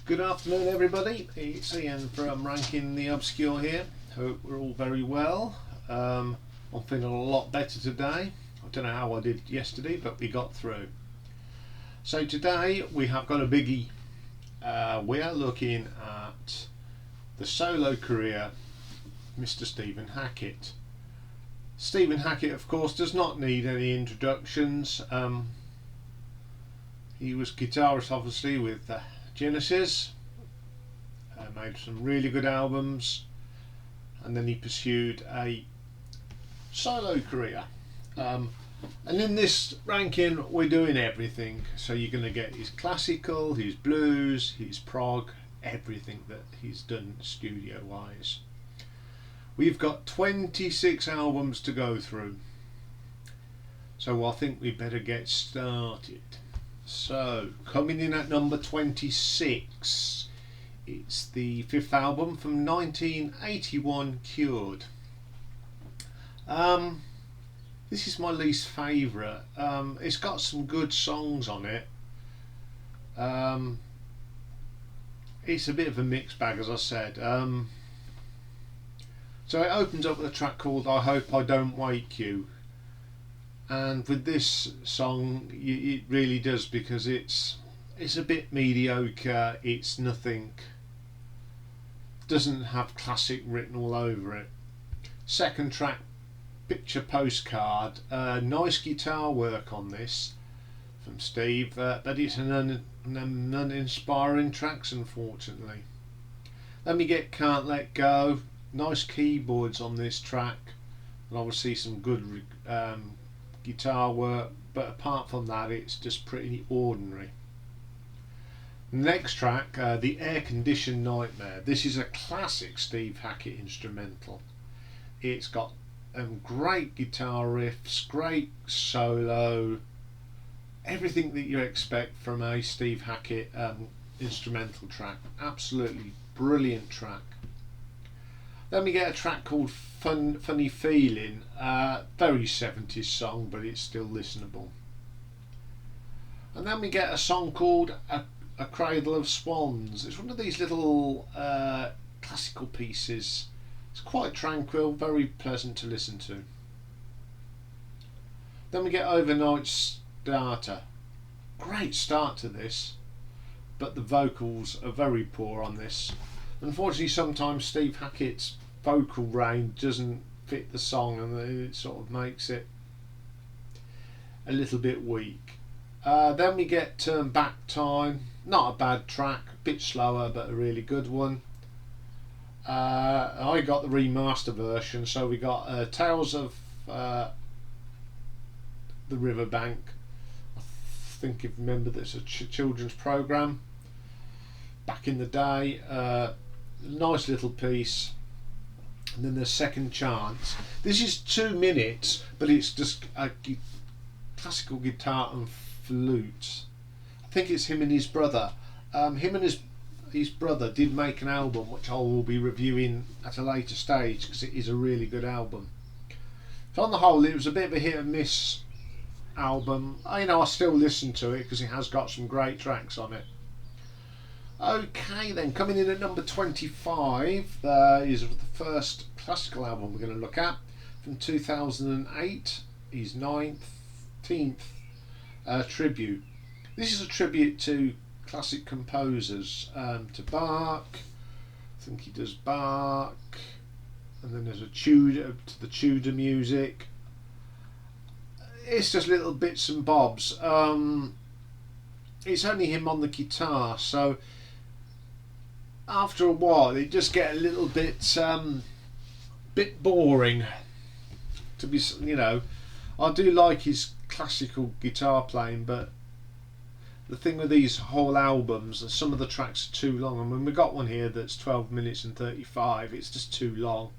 Good afternoon everybody, it's Iain from Ranking the Obscure here. Hope we're all very well. I'm feeling a lot better today. I don't know how I did yesterday, but we got through. So today we have got a biggie. We are looking at the solo career Mr. Stephen Hackett. Stephen Hackett, of course, does not need any introductions. He was guitarist obviously with Genesis, made some really good albums, and then he pursued a solo career. And in this ranking we're doing everything, so you're going to get his classical, his blues, his prog, everything that he's done studio wise. We've got 26 albums to go through, so I think we better get started. So, coming in at number 26, it's the fifth album from 1981, Cured. This is my least favourite. It's got some good songs on it. It's a bit of a mixed bag, as I said. So it opens up with a track called I Hope I Don't Wake You. And with this song it really does, because it's a bit mediocre. It's nothing, doesn't have classic written all over it. Second track, Picture Postcard, nice guitar work on this from Steve, but it's an uninspiring tracks, unfortunately. Then we get Can't Let Go, nice keyboards on this track, and obviously some good guitar work, but apart from that it's just pretty ordinary. Next track, The Air Conditioned Nightmare. This is a classic Steve Hackett instrumental. It's got great guitar riffs, great solo, everything that you expect from a Steve Hackett instrumental track. Absolutely brilliant track. Then we get a track called Funny Feeling, very 70s song, but it's still listenable. And then we get a song called A Cradle of Swans. It's one of these little classical pieces. It's quite tranquil, very pleasant to listen to. Then we get Overnight Starter. Great start to this, but the vocals are very poor on this. Unfortunately, sometimes Steve Hackett's vocal range doesn't fit the song, and it sort of makes it a little bit weak. Then we get Turn Back Time. Not a bad track, a bit slower but a really good one. I got the remaster version, so we got Tales of the Riverbank. I think you remember this, a children's program back in the day. Nice little piece. And then there's Second Chance. This is 2 minutes, but it's just a classical guitar and flute. I think it's him and his brother. Him and his brother did make an album which I will be reviewing at a later stage, because it is a really good album. So on the whole, it was a bit of a hit and miss album. I still listen to it because it has got some great tracks on it. Okay then, coming in at number 25 is the first classical album we're going to look at, from 2008, his 19th tribute. This is a tribute to classic composers, to Bach. I think he does Bach, and then there's to the Tudor music. It's just little bits and bobs. It's only him on the guitar, so after a while it just get a little bit boring, to be, I do like his classical guitar playing, but the thing with these whole albums, some of the tracks are too long. I mean, we got one here that's 12 minutes and 35. It's just too long,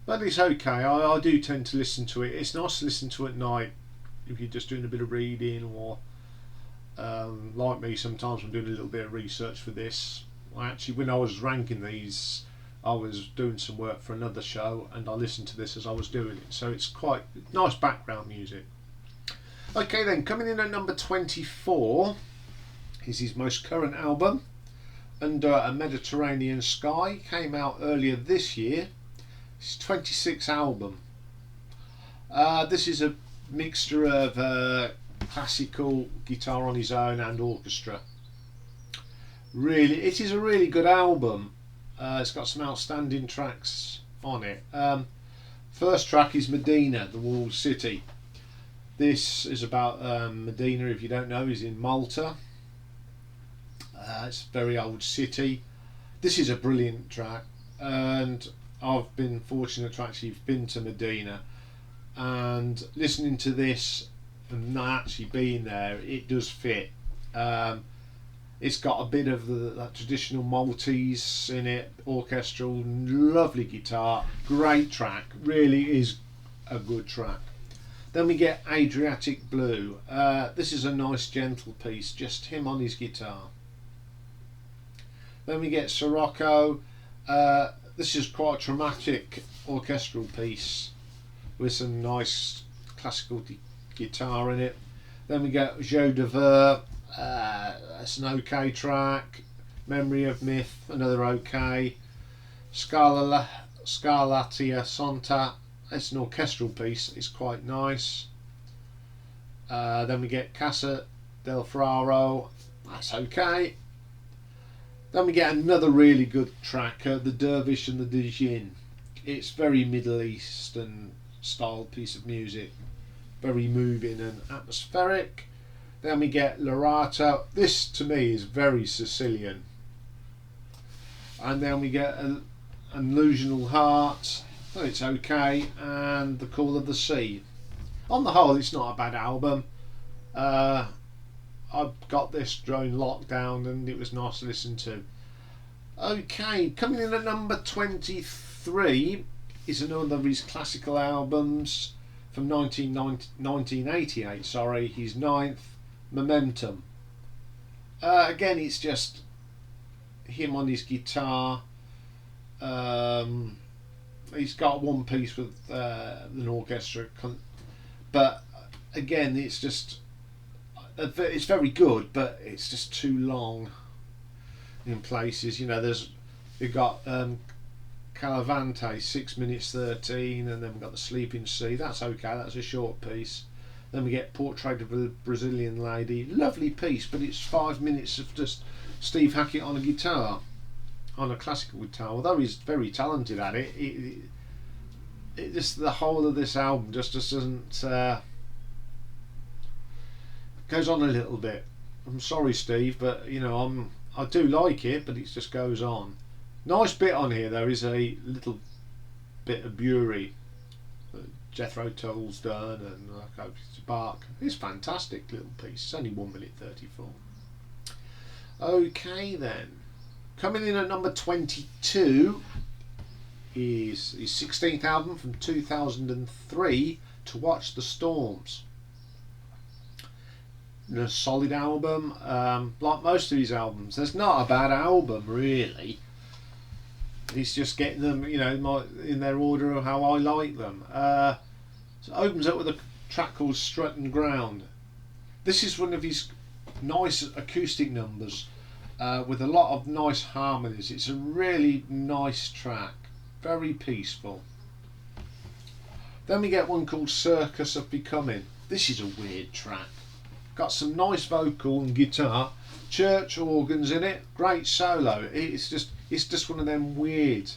but it's okay. I do tend to listen to it. It's nice to listen to at night if you're just doing a bit of reading, or like me, sometimes I'm doing a little bit of research for this. When I was ranking these, I was doing some work for another show, and I listened to this as I was doing it, so it's quite nice background music. Okay then, coming in at number 24 is his most current album, Under a Mediterranean Sky. Came out earlier this year. It's 26th album. This is a mixture of classical guitar on his own and orchestra. Really, it is a really good album. It's got some outstanding tracks on it. First track is Medina, the Walled City. This is about Medina, if you don't know, is in Malta. It's a very old city. This is a brilliant track, and I've been fortunate to actually have been to Medina, and listening to this and not actually being there, it does fit. It's got a bit of that traditional Maltese in it, orchestral, lovely guitar, great track, really is a good track. Then we get Adriatic Blue. This is a nice gentle piece, just him on his guitar. Then we get Sirocco. This is quite a dramatic orchestral piece with some nice classical guitar in it. Then we get Jeu de Ver. It's an okay track. Memory of Myth, another okay. Scarlatia Santa. It's an orchestral piece. It's quite nice. Then we get Casa del Faro. That's okay. Then we get another really good track, The Dervish and the Djinn. It's very Middle Eastern style piece of music, very moving and atmospheric. Then we get Lorata. This to me is very Sicilian. And then we get an Illusional Heart. Oh, it's okay. And The Call of the Sea. On the whole, it's not a bad album. I've got this during lockdown and it was nice to listen to. Okay, coming in at number 23 is another of his classical albums from 1988, sorry, his ninth, Momentum. Again, it's just him on his guitar. He's got one piece with an orchestra, but again, it's just it's very good, but it's just too long in places. You know, we've got Calavante, 6 minutes 13, and then we've got The Sleeping Sea. That's okay, that's a short piece. Then we get Portrait of a Brazilian Lady, lovely piece, but it's 5 minutes of just Steve Hackett on a guitar, on a classical guitar. Although he's very talented at it, it just, the whole of this album just doesn't goes on a little bit. I'm sorry, Steve, but you know, I do like it, but it just goes on. Nice bit on here though is a little bit of Bury, Jethro Tull's done, and Bark. It's a fantastic little piece. It's only 1 minute 34. Okay then, coming in at number 22 is his 16th album from 2003, To Watch the Storms. A solid album, like most of his albums. There's not a bad album really. He's just getting them, you know, in their order of how I like them. So it opens up with a track called Strut and Ground. This is one of his nice acoustic numbers with a lot of nice harmonies. It's a really nice track, very peaceful. Then we get one called Circus of Becoming. This is a weird track. Got some nice vocal and guitar, church organs in it, great solo. It's just one of them weird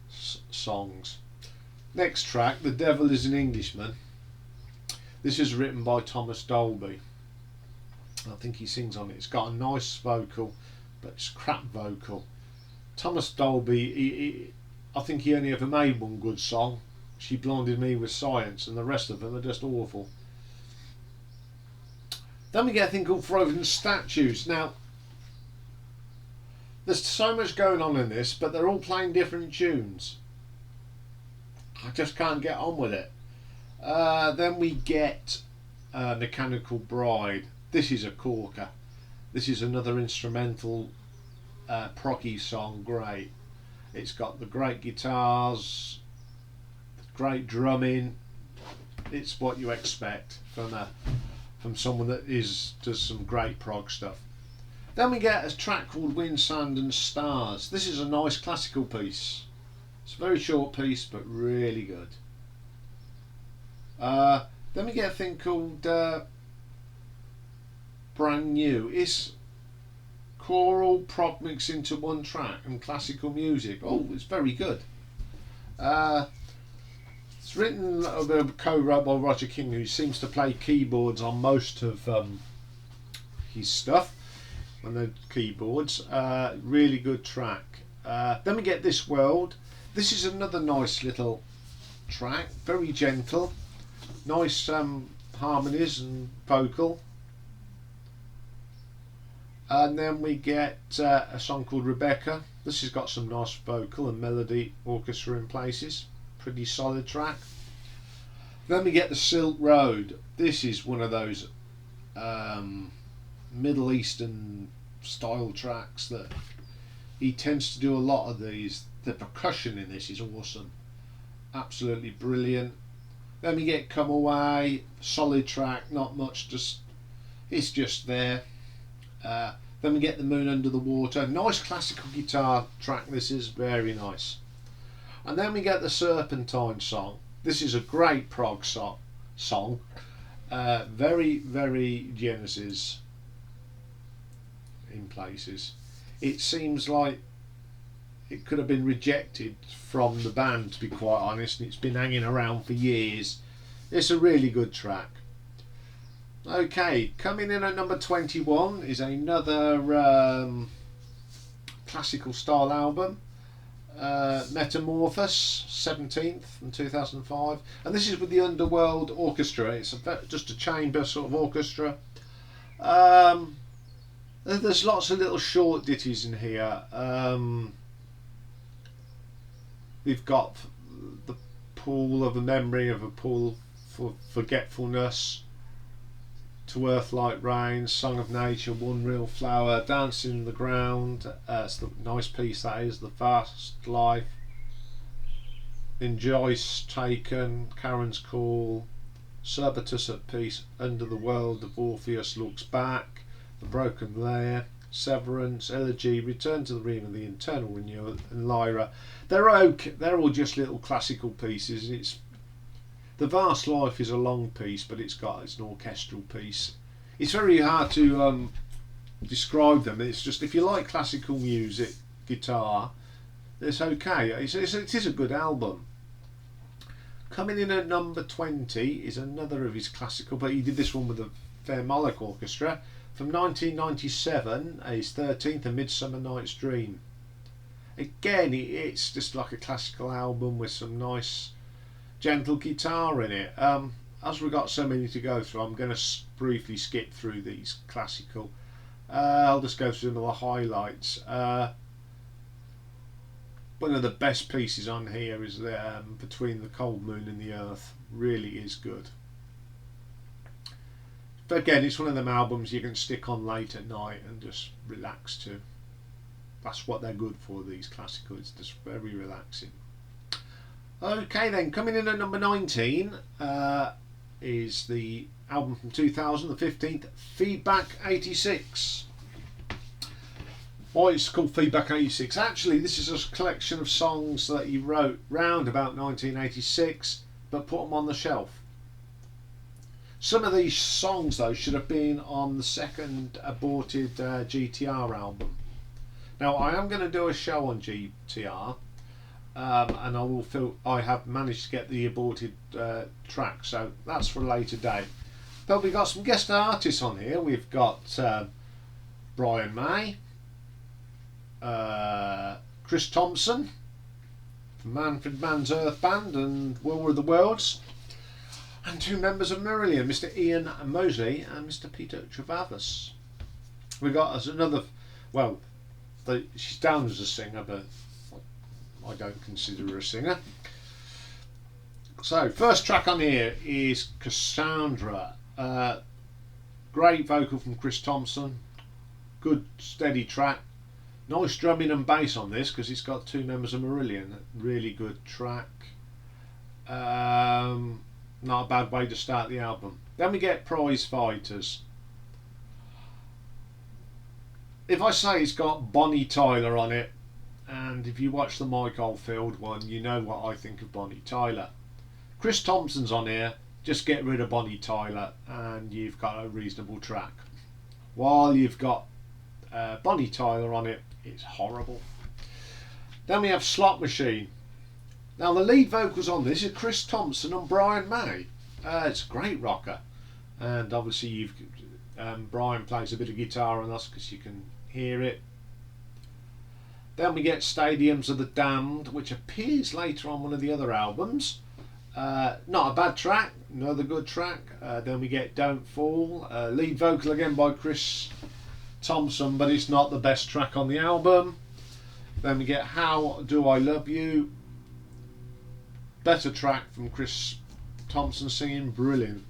songs. Next track, The Devil is an Englishman. This is written by Thomas Dolby. I think he sings on it. It's got a nice vocal, but it's crap vocal. Thomas Dolby, I think he only ever made one good song. She Blinded Me with Science, and the rest of them are just awful. Then we get a thing called Frozen Statues. Now, there's so much going on in this, but they're all playing different tunes. I just can't get on with it. Then we get Mechanical Bride. This is a corker. This is another instrumental proggy song, great. It's got the great guitars, great drumming. It's what you expect from from someone that does some great prog stuff. Then we get a track called Wind, Sand and Stars. This is a nice classical piece. It's a very short piece but really good. Then we get a thing called Brand New. It's choral prog mixed into one track and classical music. Oh, it's very good. It's written, co-wrote by Roger King, who seems to play keyboards on most of his stuff on the keyboards. Really good track. Then we get This World. This is another nice little track, very gentle, nice harmonies and vocal. And then we get a song called Rebecca. This has got some nice vocal and melody orchestra in places. Pretty solid track. Then we get the Silk Road. This is one of those Middle Eastern style tracks that he tends to do a lot of these. The percussion in this is awesome. Absolutely brilliant. Then we get Come Away. Solid track, not much, it's just there. Then we get The Moon Under the Water. Nice classical guitar track, this is very nice. And then we get the Serpentine song. This is a great prog song. Very, very Genesis in places. It seems like it could have been rejected from the band, to be quite honest, and it's been hanging around for years. It's a really good track. Okay, coming in at number 21 is another classical style album, Metamorphos, 17th from 2005, and this is with the Underworld Orchestra. It's just a chamber sort of orchestra. There's lots of little short ditties in here. We've got The Pool of a Memory of a Pool for Forgetfulness, To Earth Like Rain, Song of Nature, One Real Flower, Dancing in the Ground. It's the nice piece that is. The Fast Life, In Joyce, Taken, Karen's Call, Cerberus at Peace, Under the World of Orpheus Looks Back, The Broken Lair, Severance, Elegy, Return to the Realm of the Internal Renewal, and Lyra. They're okay. They're all just little classical pieces. It's The Vast Life is a long piece, but it's an orchestral piece. It's very hard to describe them. It's just, if you like classical music, guitar, it's okay. It is a good album. Coming in at number 20 is another of his classical, but he did this one with the Philharmonic Orchestra from 1997. His 13th, A Midsummer Night's Dream. Again, it's just like a classical album with some nice gentle guitar in it. As we've got so many to go through, I'm going to briefly skip through these classical. I'll just go through some of the highlights. One of the best pieces on here is Between the Cold Moon and the Earth. Really is good. But again, it's one of them albums you can stick on late at night and just relax to. That's what they're good for, these classicals. It's just very relaxing. Okay then, coming in at number 19 is the album from 2000, the 15th, Feedback 86. Why it's called Feedback 86? Actually, this is a collection of songs that he wrote round about 1986, but put them on the shelf. Some of these songs, though, should have been on the second aborted GTR album. Now, I am going to do a show on GTR. And I have managed to get the aborted track, so that's for a later date. But we've got some guest artists on here. We've got Brian May, Chris Thompson from Manfred Mann's Earth Band and War of the Worlds, and two members of Marillion, Mr. Iain Mosley and Mr. Peter Travavas. We've got as another, well, she's down as a singer, but I don't consider her a singer. So, first track on here is Cassandra. Great vocal from Chris Thompson. Good steady track. Nice drumming and bass on this because it's got two members of Marillion. Really good track. Not a bad way to start the album. Then we get Prize Fighters. If I say it's got Bonnie Tyler on it, and if you watch the Mike Oldfield one, you know what I think of Bonnie Tyler. Chris Thompson's on here. Just get rid of Bonnie Tyler and you've got a reasonable track. While you've got Bonnie Tyler on it, it's horrible. Then we have Slot Machine. Now the lead vocals on this is Chris Thompson and Brian May. It's a great rocker, and obviously Brian plays a bit of guitar on us because you can hear it. Then we get Stadiums of the Damned, which appears later on one of the other albums. Not a bad track, another good track. Then we get Don't Fall, lead vocal again by Chris Thompson, but it's not the best track on the album. Then we get How Do I Love You, better track from Chris Thompson singing, brilliant.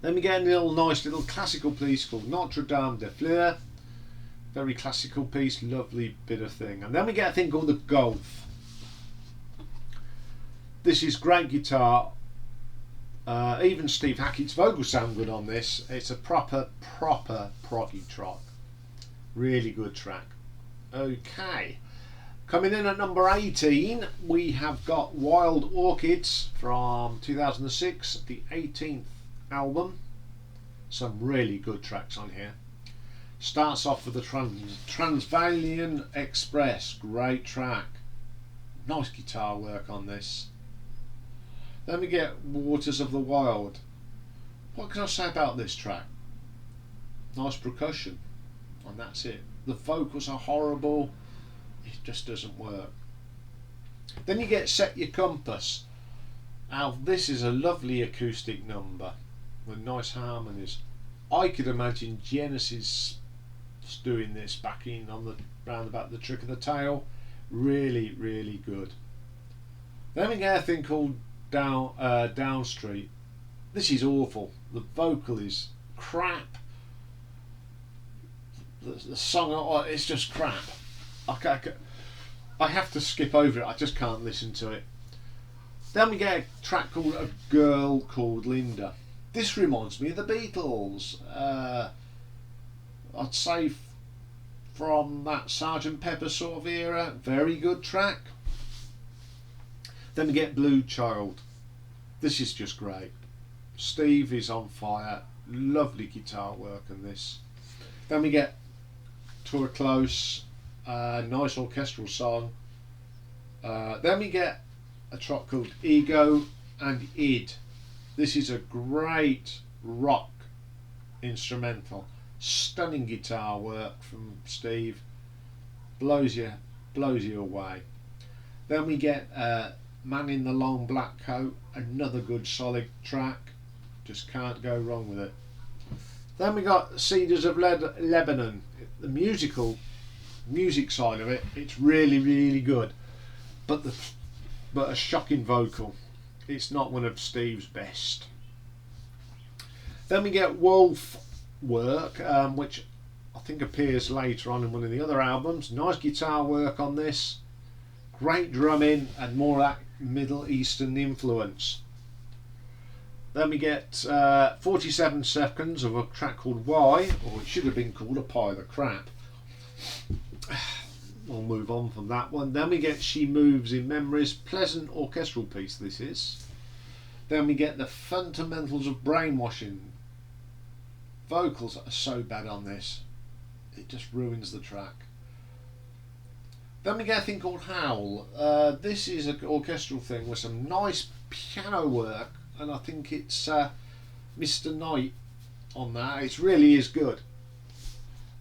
Then we get a nice little classical piece called Notre Dame de Fleurs, very classical piece, lovely bit of thing. And then we get a thing called The Golf. This is great guitar. Even Steve Hackett's vocals sound good on this. It's a proper proggy track. Really good track. Okay. Coming in at number 18, we have got Wild Orchids from 2006, the 18th album. Some really good tracks on here. Starts off with the Transylvanian Express, great track. Nice guitar work on this. Then we get Waters of the Wild. What can I say about this track? Nice percussion, and that's it. The vocals are horrible. It just doesn't work. Then you get Set Your Compass. Now this is a lovely acoustic number with nice harmonies. I could imagine Genesis doing this back in on the round about the Trick of the Tail. Really, really good. Then we get a thing called Down Street. This is awful. The vocal is crap. The song, it's just crap. I have to skip over it. I just can't listen to it. Then we get a track called A Girl Called Linda. This reminds me of the Beatles. I'd say from that Sgt. Pepper sort of era. Very good track. Then we get Blue Child. This is just great. Steve is on fire. Lovely guitar work in this. Then we get To a Close. Nice orchestral song. Then we get a track called Ego and Id. This is a great rock instrumental. Stunning guitar work from Steve. Blows you away. Then we get Man in the Long Black Coat. Another good solid track. Just can't go wrong with it. Then we got Cedars of Lebanon. The music side of it, it's really, really good. But a shocking vocal. It's not one of Steve's best. Then we get Wolf Work, which I think appears later on in one of the other albums. Nice guitar work on this. Great drumming and more of that Middle Eastern influence. Then we get 47 seconds of a track called Why, or it should have been called A Pile of Crap. We'll move on from that one. Then we get She Moves in Memories. Pleasant orchestral piece this is. Then we get The Fundamentals of Brainwashing. Vocals are so bad on this. It just ruins the track. Then we get a thing called Howl. This is an orchestral thing with some nice piano work, and I think it's Mr. Knight on that. It really is good.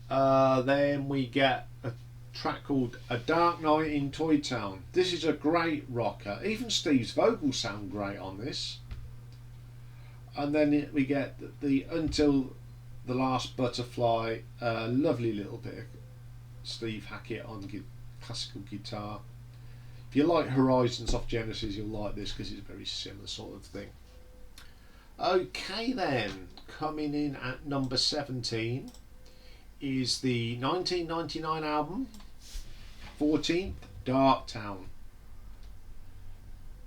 Then we get a track called A Dark Night in Toy Town. This is a great rocker. Even Steve's vocals sound great on this. And then we get the Until the Last Butterfly. Lovely little bit of Steve Hackett on classical guitar. If you like Horizons off Genesis, you'll like this because it's a very similar sort of thing. Okay then, coming in at number 17 is the 1999 album, 14th, Darktown.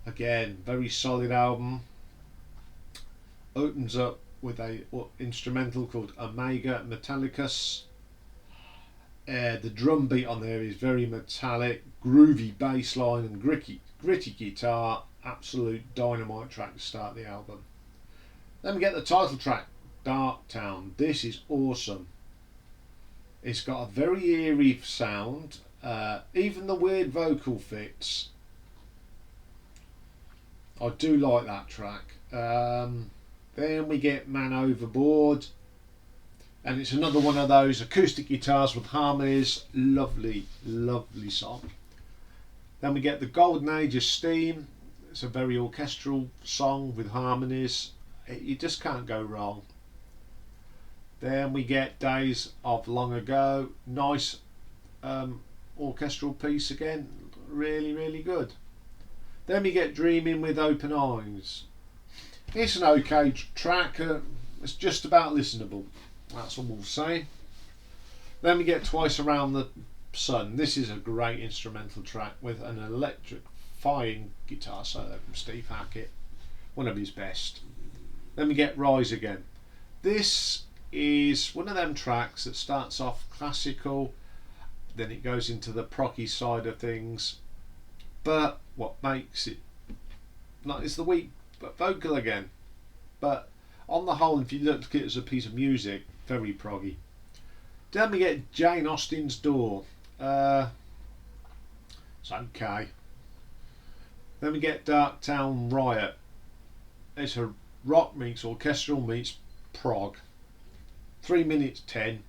Again, very solid album. Opens up with a instrumental called Omega Metallicus. The drum beat on there is very metallic, groovy bass line and gritty guitar. Absolute dynamite track to start the album. Then we get the title track, Darktown. This is awesome. It's got a very eerie sound. Even the weird vocal fits. I do like that track. Then we get Man Overboard, and it's another one of those acoustic guitars with harmonies. Lovely, lovely song. Then we get the Golden Age of Steam. It's a very orchestral song with harmonies. You just can't go wrong. Then we get Days of Long Ago. Nice orchestral piece again. Really, really good. Then we get Dreaming with Open Eyes. It's an okay track. It's just about listenable. That's all we'll say. Then we get Twice Around the Sun. This is a great instrumental track with an electrifying guitar solo from Steve Hackett. One of his best. Then we get Rise Again. This is one of them tracks that starts off classical, then it goes into the proggy side of things. But what makes it not is the weak vocal again. But on the whole, if you look at it as a piece of music, very proggy. Then we get Jane Austen's Door. It's okay. Then we get Darktown Riot. It's a rock meets orchestral meets prog. 3 minutes 10,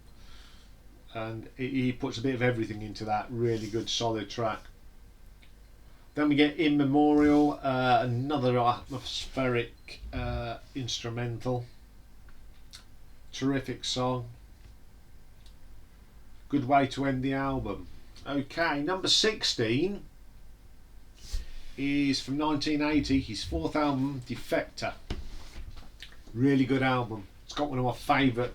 and he puts a bit of everything into that. Really good, solid track. Then we get In Memorial, another atmospheric instrumental. Terrific song. Good way to end the album. Okay, number 16 is from 1980, his fourth album, Defector. Really good album. It's got one of my favourite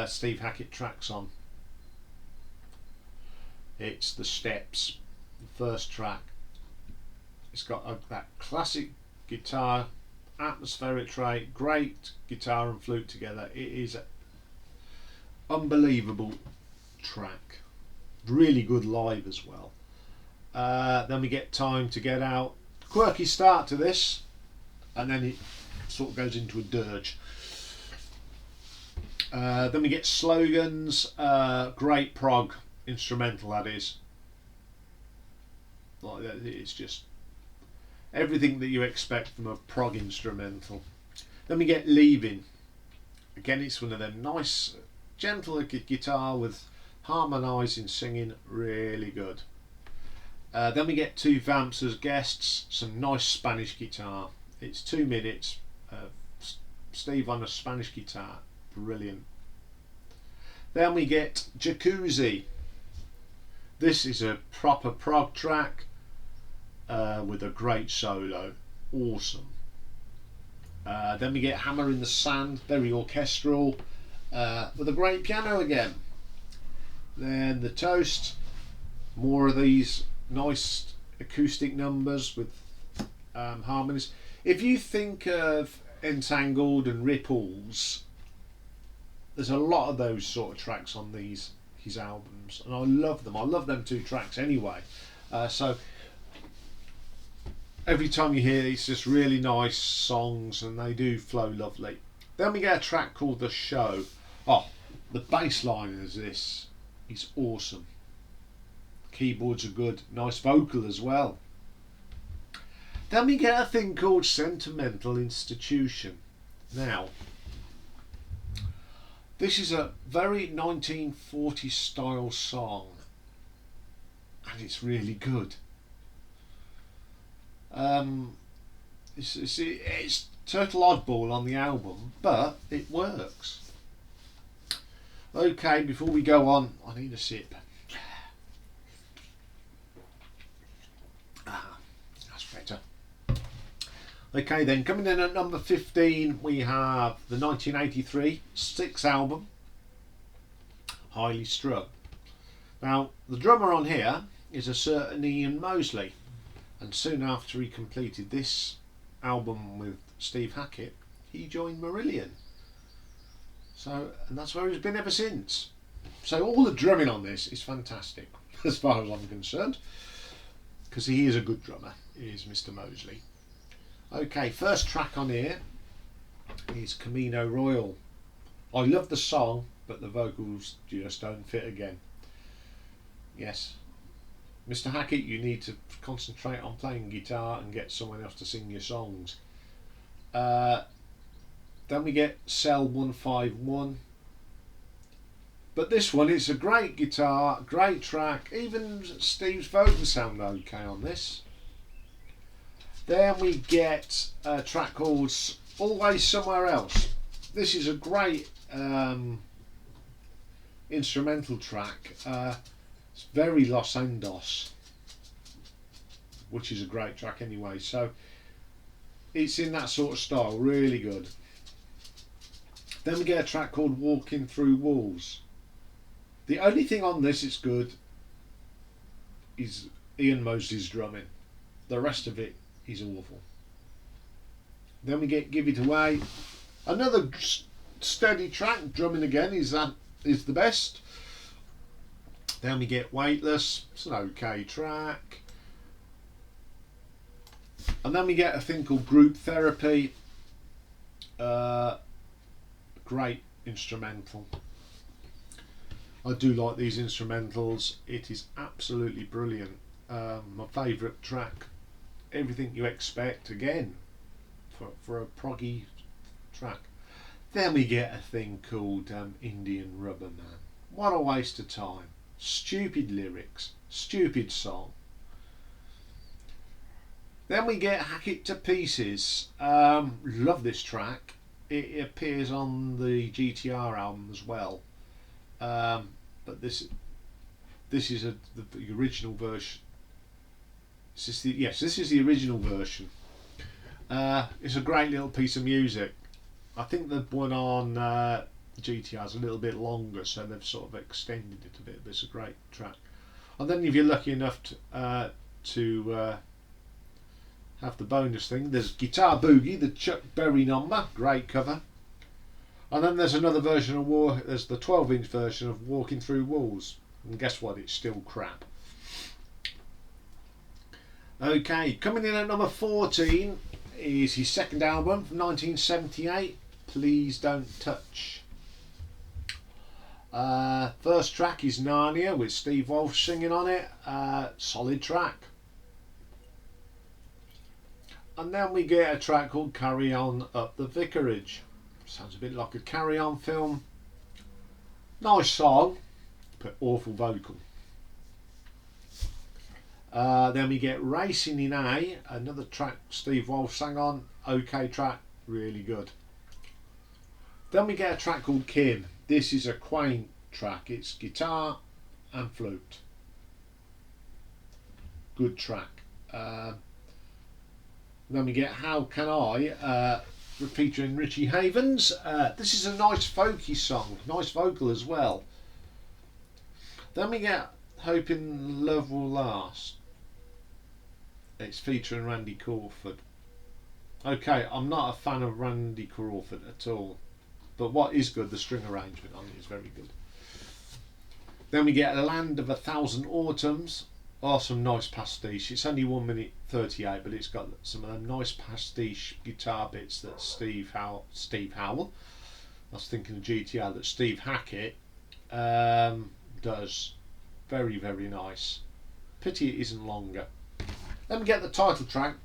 Steve Hackett tracks on. It's The Steps, the first track. It's got that classic guitar, atmospheric track, great guitar and flute together. It is an unbelievable track. Really good live as well. Then we get Time to Get Out. Quirky start to this, and then it sort of goes into a dirge. Then we get Slogans, great prog instrumental that is. Like that, it's just everything that you expect from a prog instrumental. Then we get Leaving. Again, it's one of them nice, gentle guitar with harmonising singing, really good. Then we get Two Vamps as guests, some nice Spanish guitar. It's 2 minutes. Steve on a Spanish guitar. Brilliant. Then we get Jacuzzi. This is a proper prog track with a great solo. Awesome. Then we get Hammer in the Sand, very orchestral, with a great piano again. Then The Toast, more of these nice acoustic numbers with harmonies. If you think of Entangled and Ripples, there's a lot of those sort of tracks on his albums, and I love them. I love them two tracks anyway. So every time you hear it's just really nice songs, and they do flow lovely. Then we get a track called The Show. Oh, the bass line is this. It's awesome. Keyboards are good. Nice vocal as well. Then we get a thing called Sentimental Institution. Now, this is a very 1940s style song, and it's really good. It's total oddball on the album, but it works. Okay, before we go on, I need a sip. That's better. Okay then, coming in at number 15 we have the 1983 sixth album, Highly Strung. Now the drummer on here is a certain Iain Mosley, and soon after he completed this album with Steve Hackett, he joined Marillion. So, and that's where he's been ever since. So all the drumming on this is fantastic, as far as I'm concerned, because he is a good drummer, he is Mr. Mosley. Okay, first track on here is Camino Royal. I love the song, but the vocals just don't fit again. Yes, Mr. Hackett, you need to concentrate on playing guitar and get someone else to sing your songs. Then we get Cell 151. But this one is a great guitar, great track. Even Steve's vocals sound okay on this. Then we get a track called Always Somewhere Else. This is a great instrumental track. It's very Los Andos, which is a great track anyway. So it's in that sort of style, really good. Then we get a track called Walking Through Walls. The only thing on this that's good is Iain Mosley's drumming. The rest of it is awful. Then we get Give It Away. Another steady track, drumming again is the best. Then we get Weightless. It's an okay track. And then we get a thing called Group Therapy. Great instrumental. I do like these instrumentals. It is absolutely brilliant. My favourite track. Everything you expect again for a proggy track. Then we get a thing called Indian Rubber Man. What a waste of time. Stupid lyrics, stupid song. Then we get Hackett to Pieces. Love this track. It appears on the GTR album as well. But this is the original version. Yes, this is the original version. It's a great little piece of music. I think the one on GTR is a little bit longer, so they've sort of extended it a bit, but it's a great track. And then if you're lucky enough to have the bonus thing, there's Guitar Boogie, the Chuck Berry number, great cover. And then there's another version of there's the 12-inch version of Walking Through Walls. And guess what, it's still crap. Okay, coming in at number 14 is his second album from 1978, Please Don't Touch. First track is Narnia with Steve Wolf singing on it. Solid track. And then we get a track called Carry On Up the Vicarage. Sounds a bit like a Carry On film. Nice song, but awful vocal. Then we get Racing in A, another track Steve Wolf sang on. Okay track, really good. Then we get a track called Kim. This is a quaint track. It's guitar and flute. Good track. Then we get How Can I, featuring Richie Havens. This is a nice folky song, nice vocal as well. Then we get Hoping Love Will Last. It's featuring Randy Crawford. Okay, I'm not a fan of Randy Crawford at all, but what is good, the string arrangement on it is very good. Then we get A Land of a Thousand Autumns. Oh, some nice pastiche. It's only 1 minute 38, but it's got some of them nice pastiche guitar bits that Steve Howell, I was thinking of GTR, that Steve Hackett does. Very, very nice. Pity it isn't longer. Then we get the title track,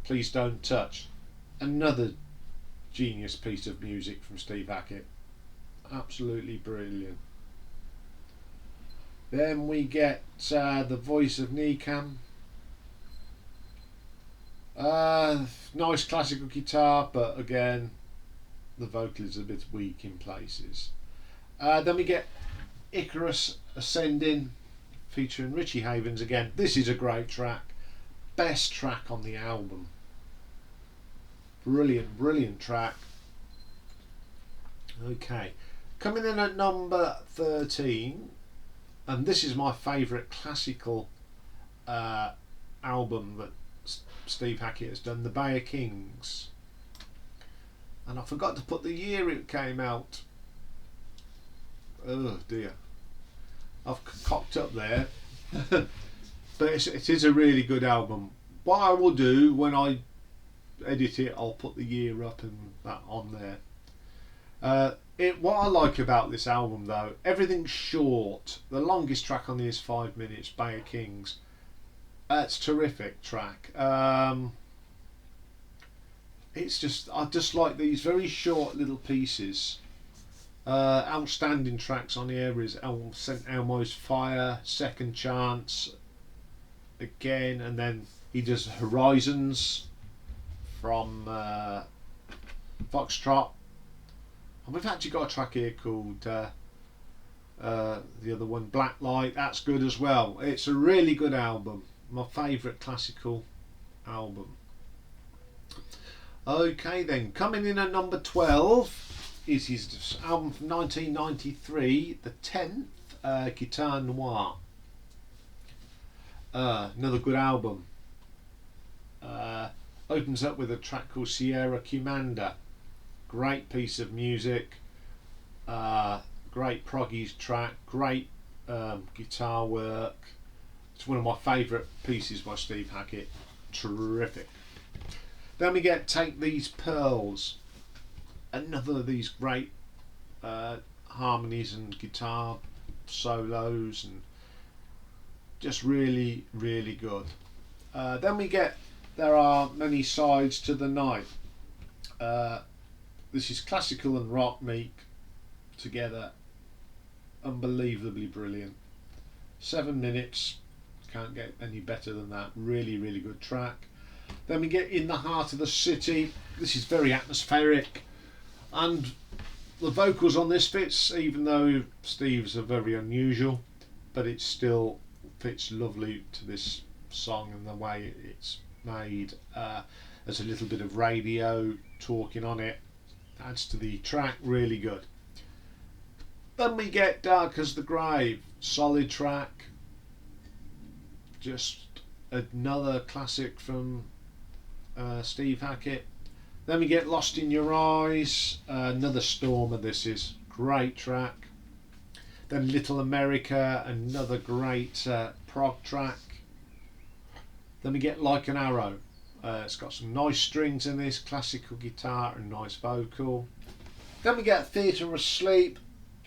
Please Don't Touch. Another genius piece of music from Steve Hackett. Absolutely brilliant. Then we get The Voice of Nikam. Nice classical guitar, but again, the vocal is a bit weak in places. Then we get Icarus Ascending, featuring Richie Havens again. This is a great track. Best track on the album. Brilliant, brilliant track. Okay, coming in at number 13, and this is my favourite classical album that Steve Hackett has done, The Bay of Kings. and I forgot to put the year it came out. Oh dear, I've cocked up there. But it is a really good album. What I will do when I edit it, I'll put the year up and that on there. What I like about this album though, everything's short. The longest track on here is 5 minutes, Bay of Kings. It's a terrific track. It's just, I just like these very short little pieces. Outstanding tracks on here is St. Elmo's Fire, Second Chance, again, and then he does Horizons from Foxtrot, and we've actually got a track here called the other one, Blacklight. That's good as well. It's a really good album, my favourite classical album. Okay then, coming in at number 12 is his album from 1993, the 10th, Guitar Noir. Another good album. Opens up with a track called Sierra Commander. Great piece of music. Great proggy track. Great guitar work. It's one of my favourite pieces by Steve Hackett. Terrific. Then we get Take These Pearls. Another of these great harmonies and guitar solos, and just really, really good. Then we get There Are Many Sides to the Night. This is classical and rock meet together. Unbelievably brilliant. 7 minutes, can't get any better than that. Really, really good track. Then we get In the Heart of the City. This is very atmospheric, and the vocals on this fits, even though Steve's are very unusual, but it still fits lovely to this song and the way it's made. There's a little bit of radio talking on it, adds to the track, really good. Then we get Dark as the Grave, solid track, just another classic from Steve Hackett. Then we get Lost in Your Eyes, another stormer. This is great track. Then Little America, another great prog track. Then we get Like an Arrow. It's got some nice strings in this, classical guitar and nice vocal. Then we get Theatre Asleep.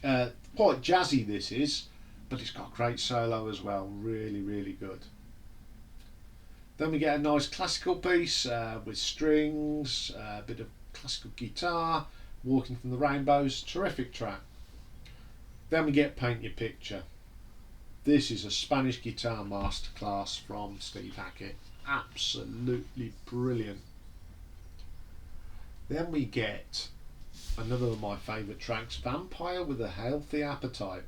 Quite jazzy this is, but it's got a great solo as well. Really, really good. Then we get a nice classical piece with strings, a bit of classical guitar, Walking from the Rainbows, terrific track. Then we get Paint Your Picture. This is a Spanish guitar masterclass from Steve Hackett. Absolutely brilliant. Then we get another of my favourite tracks, Vampire with a Healthy Appetite.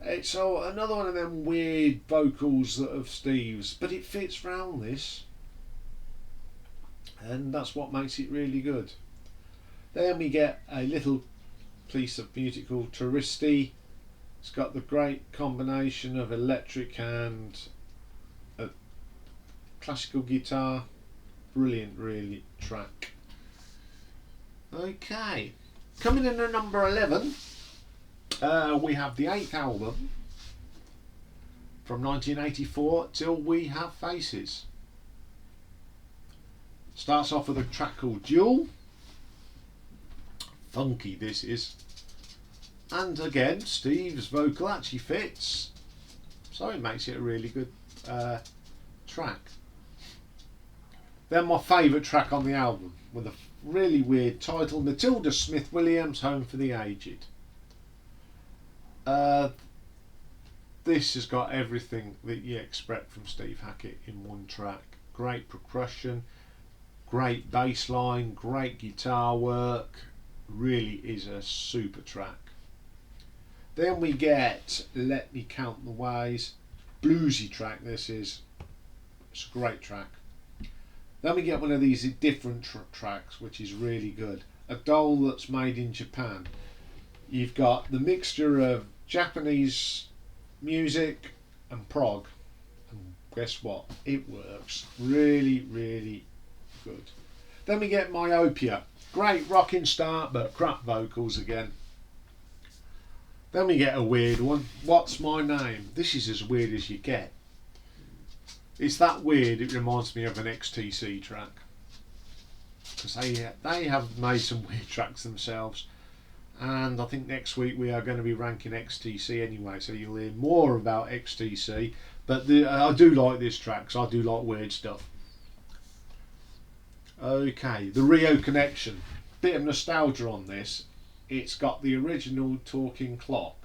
It's another one of them weird vocals of Steve's, but it fits round this, and that's what makes it really good. Then we get a little piece of music called Touristi. It's got the great combination of electric and classical guitar. Brilliant, really, track. Okay, coming in at number 11. We have the 8th album from 1984, Till We Have Faces. Starts off with a track called Duel. Funky this is. And again, Steve's vocal actually fits, so it makes it a really good track. Then my favourite track on the album, with a really weird title, Matilda Smith Williams, Home for the Aged. This has got everything that you expect from Steve Hackett in one track. Great percussion, great bass line, great guitar work. Really is a super track. Then we get Let Me Count the Ways, bluesy track this is. It's a great track. Then we get one of these different tracks which is really good. A Doll That's Made in Japan. You've got the mixture of Japanese music and prog, and guess what? It works. Really, really good. Then we get Myopia. Great rocking start, but crap vocals again. Then we get a weird one. What's My Name? This is as weird as you get. It's that weird, it reminds me of an XTC track. Because they have made some weird tracks themselves. And I think next week we are going to be ranking XTC anyway, so you'll hear more about XTC. But I do like this track, because I do like weird stuff. Okay, the Rio Connection. Bit of nostalgia on this. It's got the original talking clock.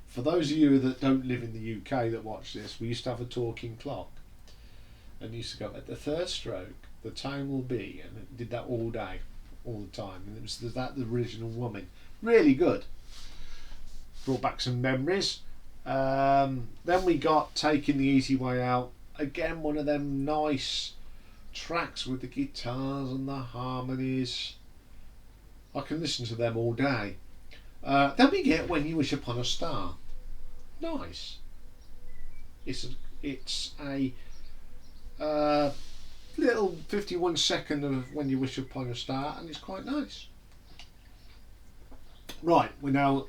For those of you that don't live in the UK that watch this, we used to have a talking clock. And used to go, at the third stroke, the time will be, and it did that all day, all the time. And it was the original woman. Really good. Brought back some memories. Then we got Taking the Easy Way Out. Again, one of them nice tracks with the guitars and the harmonies. I can listen to them all day. Then we get When You Wish Upon a Star. Nice. It's a little 51-second of When You Wish Upon a Star, and it's quite nice. Right, we now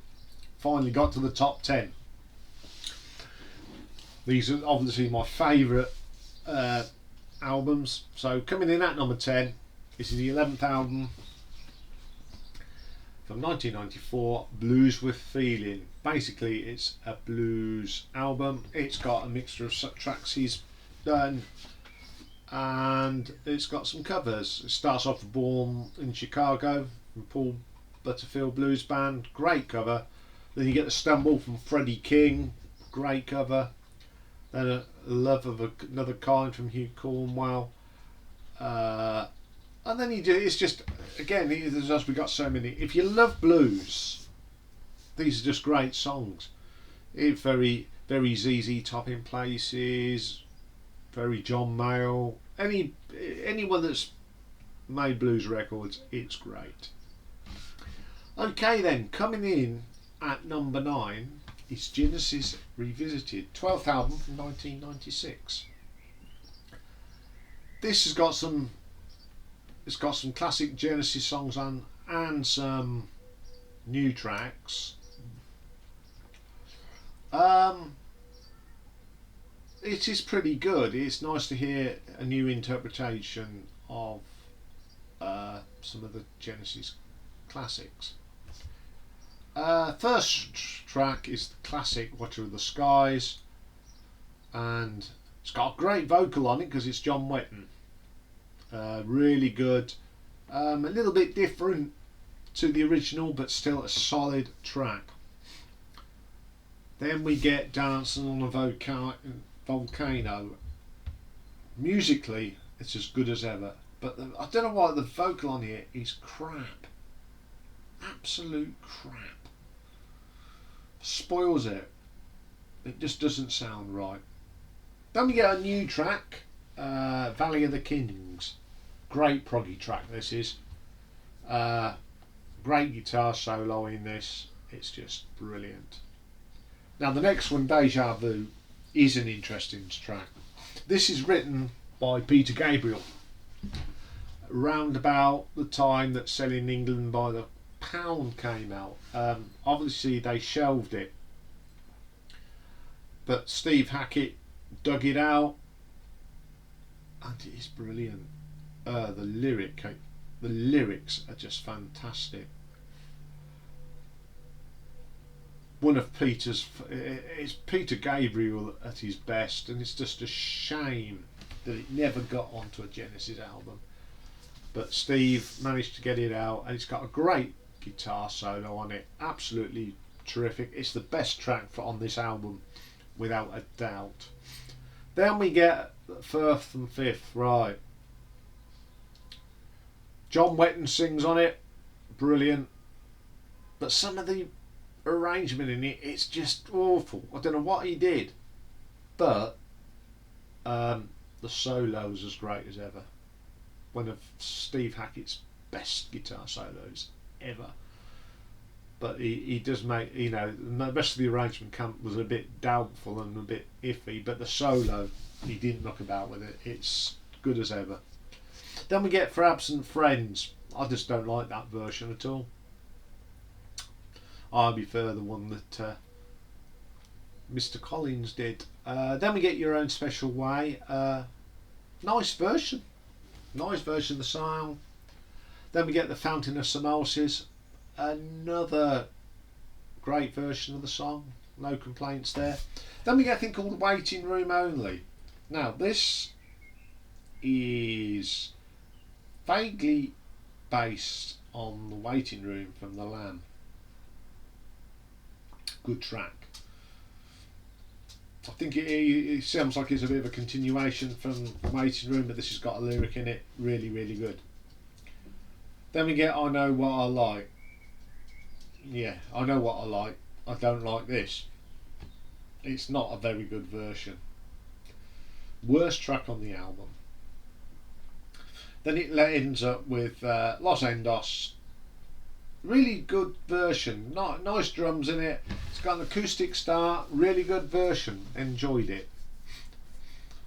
finally got to the top 10. These are obviously my favourite albums. So coming in at number 10, this is the 11th album from 1994, Blues with Feeling. Basically it's a blues album. It's got a mixture of tracks he's done, and it's got some covers. It starts off with Born in Chicago from Paul Butterfield Blues Band, great cover. Then you get The Stumble from Freddie King, great cover. Then A Love of Another Kind from Hugh Cornwell. And then you do, it's just, again, as we got so many. If you love blues, these are just great songs. It's very, very ZZ Top in places, very John Mayall. Anyone that's made blues records, it's great. Okay then, coming in at number 9 is Genesis Revisited, 12th album from 1996. This has got some, it's got some classic Genesis songs on and some new tracks. It is pretty good. It's nice to hear a new interpretation of some of the Genesis classics. First track is the classic Watcher of the Skies, and it's got a great vocal on it because it's John Wetton. Really good. A little bit different to the original, but still a solid track. Then we get Dancing on a Volcano. Musically, it's as good as ever, but I don't know why the vocal on here is crap. Absolute crap. Spoils it. It just doesn't sound right. Then we get a new track, Valley of the Kings. Great proggy track this is. Great guitar solo in this. It's just brilliant. Now the next one, Deja Vu, is an interesting track. This is written by Peter Gabriel round about the time that Selling England by the Pound came out. Obviously they shelved it, but Steve Hackett dug it out, and it is brilliant. The lyrics are just fantastic. One of it's Peter Gabriel at his best, and it's just a shame that it never got onto a Genesis album. But Steve managed to get it out, and it's got a great guitar solo on it, absolutely terrific. It's the best track on this album without a doubt. Then we get Firth and Fifth, right. John Wetton sings on it, brilliant, but some of the arrangement in it, it's just awful. I don't know what he did, but the solo is as great as ever. One of Steve Hackett's best guitar solos ever. But he does make, you know, the rest of the arrangement was a bit doubtful and a bit iffy, but the solo, he didn't knock about with it. It's good as ever. Then we get For Absent Friends. I just don't like that version at all. I prefer the one that Mr. Collins did. Then we get Your Own Special Way. Nice version. Nice version of the song. Then we get The Fountain of Samoses. Another great version of the song. No complaints there. Then we get a thing called Waiting Room Only. Now this is vaguely based on The Waiting Room from The Lamb. Good track. I think it sounds like it's a bit of a continuation from Waiting Room, but this has got a lyric in it. Really, really good. Then we get I Know What I Like. Yeah, I know what I like. I don't like this. It's not a very good version. Worst track on the album. Then it ends up with Los Endos. Really good version. Nice drums in it. It's got an acoustic start. Really good version. Enjoyed it.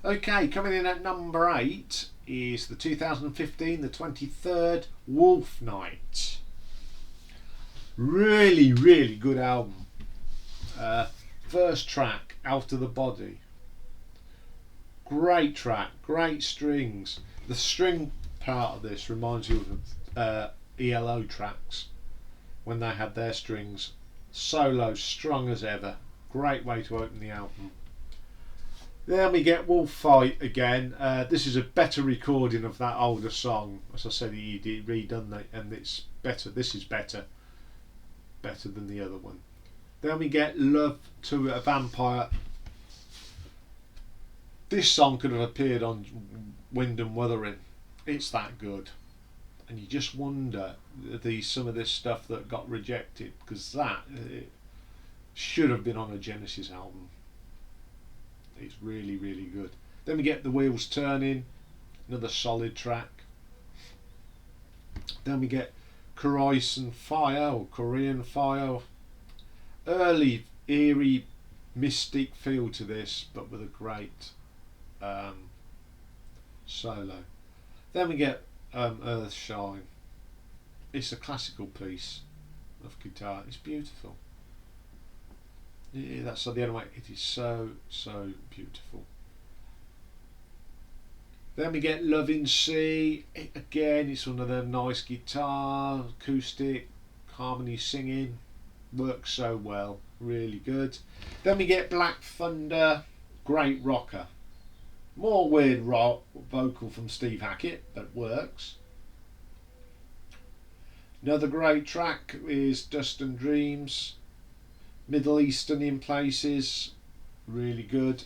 Okay, coming in at number 8 is the 2015, the 23rd, Wolflight. Really, really good album. First track, Out of the Body. Great track, great strings. The string part of this reminds you of ELO tracks when they had their strings. Solo, strong as ever. Great way to open the album. Then we get Wolflight again. This is a better recording of that older song. As I said, he did redone that, and it's better. This is better than the other one. Then we get Love to a Vampire. This song could have appeared on Wind and Wuthering. It's that good. And you just wonder some of this stuff that got rejected, because that should have been on a Genesis album. It's really, really good. Then we get The Wheels Turning, another solid track. Then we get Korean Fire, or Korean Fire. Early, eerie, mystic feel to this, but with a great solo. Then we get Earthshine. It's a classical piece of guitar. It's beautiful. Yeah, that's the other way. It is so, so beautiful. Then we get Loving Sea. Again, it's one of them nice guitar, acoustic, harmony singing. Works so well. Really good. Then we get Black Thunder. Great rocker. More weird rock vocal from Steve Hackett, but works. Another great track is Dust and Dreams. Middle Eastern in places. Really good.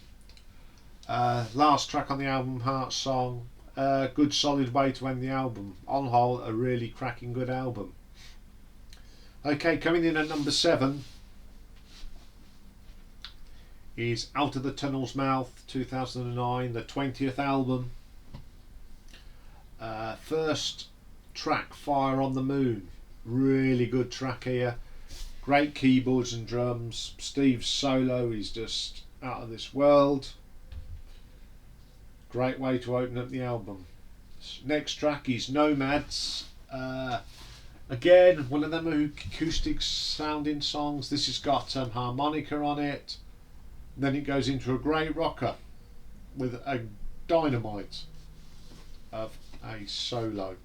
Last track on the album, Heart Song. Good solid way to end the album. On whole, a really cracking good album. Okay, coming in at number 7 is Out of the Tunnel's Mouth, 2009, the 20th album. First track, Fire on the Moon. Really good track here. Great keyboards and drums. Steve's solo is just out of this world. Great way to open up the album. Next track is Nomads. Again, one of them acoustic sounding songs. This has got harmonica on it. Then it goes into a great rocker with a dynamite of a solo.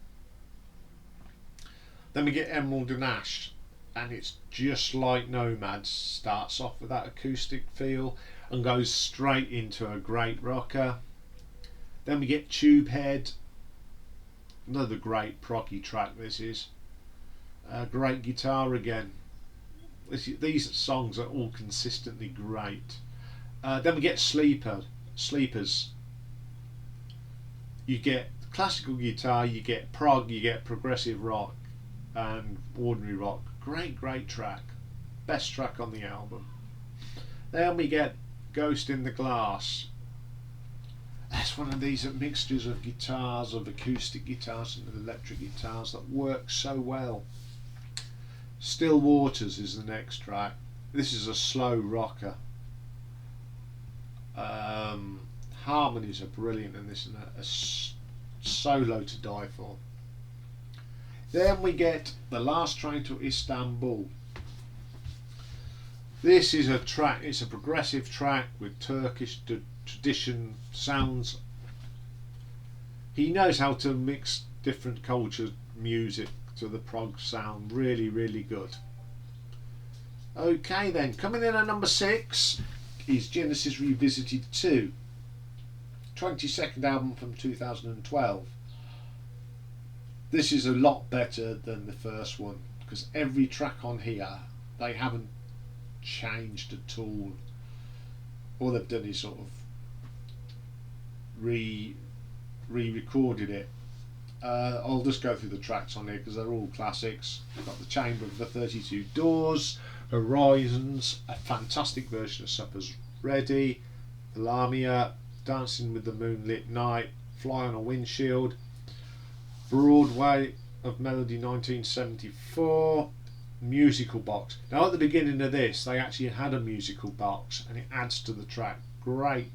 Then we get Emerald and Ash, and it's just like Nomads. Starts off with that acoustic feel and goes straight into a great rocker. Then we get Tube Head. Another great proggy track this is. Great guitar again. These songs are all consistently great. Then we get Sleepers. You get classical guitar, you get prog, you get progressive rock and ordinary rock. Great track. Best track on the album. Then we get Ghost in the Glass. That's one of these mixtures of guitars, of acoustic guitars and electric guitars that work so well. Still Waters is the next track. This is a slow rocker. Harmonies are brilliant in this, and a solo to die for. Then we get The Last Train to Istanbul. This is a track, it's a progressive track with Turkish tradition sounds. He knows how to mix different culture music to the prog sound, really, really good. Okay then, coming in at number 6 is Genesis Revisited 2, 22nd album from 2012. This is a lot better than the first one, because every track on here, they haven't changed at all. All they've done is sort of re-recorded it. I'll just go through the tracks on here because they're all classics. We've got The Chamber of the 32 Doors, Horizons, a fantastic version of Supper's Ready, Lamia, Dancing with the Moonlit Night, Fly on a Windshield, Broadway of Melody 1974, Musical Box. Now at the beginning of this they actually had a musical box and it adds to the track. Great